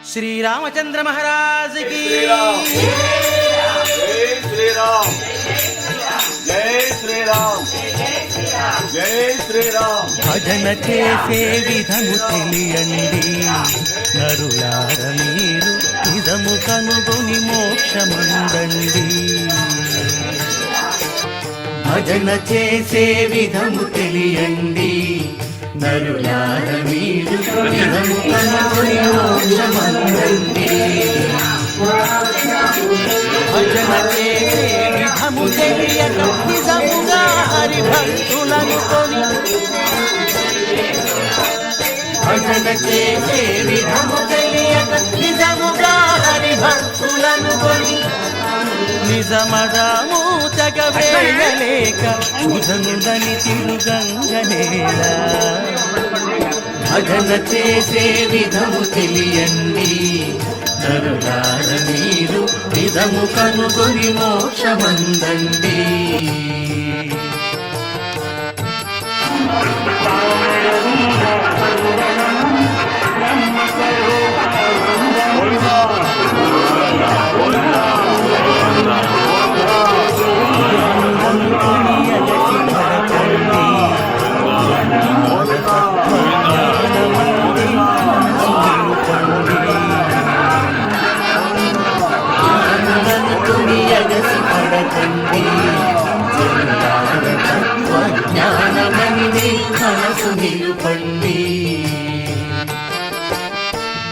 श्री रामचंद्र महाराज की जय श्री राम जय श्री राम जय श्री राम। భజన చేసే విధము తెలియండి నరులార మీరు ఇదము కనుగొని మోక్షమందండి. భజన చేసే విధము తెలియండి నరులార మీరు ఇదము కనుగొని మోక్షమందండి. భజన చేసే విధము తెలియక నిజముగా హరిభక్తులను కొని భజన చేసే విధము తెలియక నిజముగా హరిభక్తులను కొని నిజమదాము తగవేయలేక ఉదనుదని తిరుగంగనేలా. భజన చేసే విధము తెలియండి నరులార మీరు విధము కనుగొని మోక్షమందండి.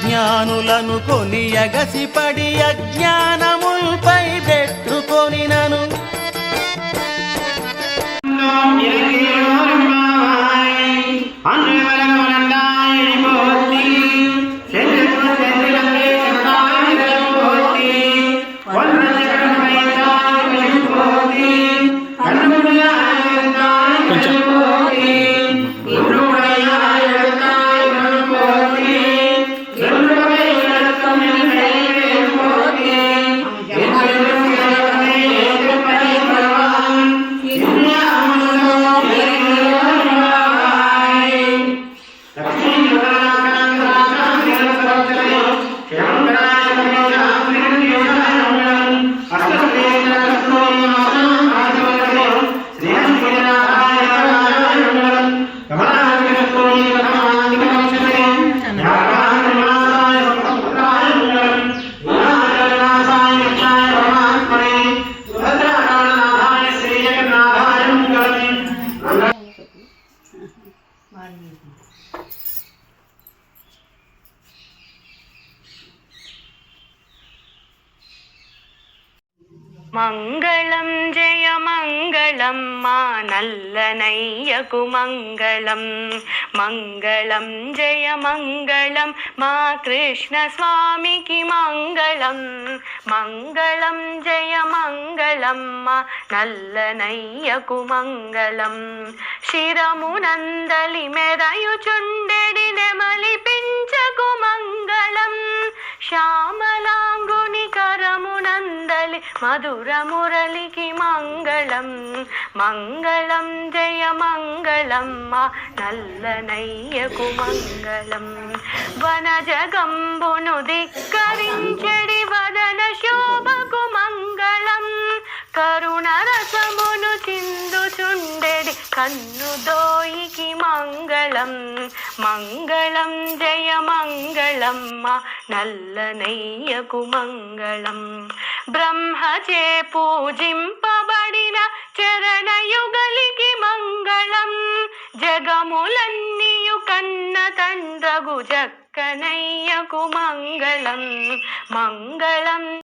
జ్ఞానులను కొని ఎగసిపడి అజ్ఞానముల్పై పెట్టుకొని నను మంగళం జయ మంగళం మా నల్లనయ్యకు మంగళం. మంగళం జయ మంగళం మా కృష్ణ స్వామికి మంగళం. మంగళం జయ మంగళం మా నల్లనయ్యకు మంగళం. శిరమునందలి మెరయుచుండెడి నెమలి పించకు మంగళం. శ్యామలాంగుని కరమునందలి మధుర మురళికి మంగళం. మంగళం జయ మంగళం మా నల్లనయ్యకు మంగళం. వనజగంబును ధిక్కరించెడి వదన శోభకు మంగళం. కరుణ రసమును చిందుచుండెడి కన్ను దోయికి మంగళం. మంగళం జయ మంగళం మా నల్లనయ్యకు మంగళం. బ్రహ్మచే పూజింపబడిన చరణయుగలికి మంగళం. జగములన్నీయు కన్న తండ్రగు జక్కనయ్యకు మంగళం. మంగళం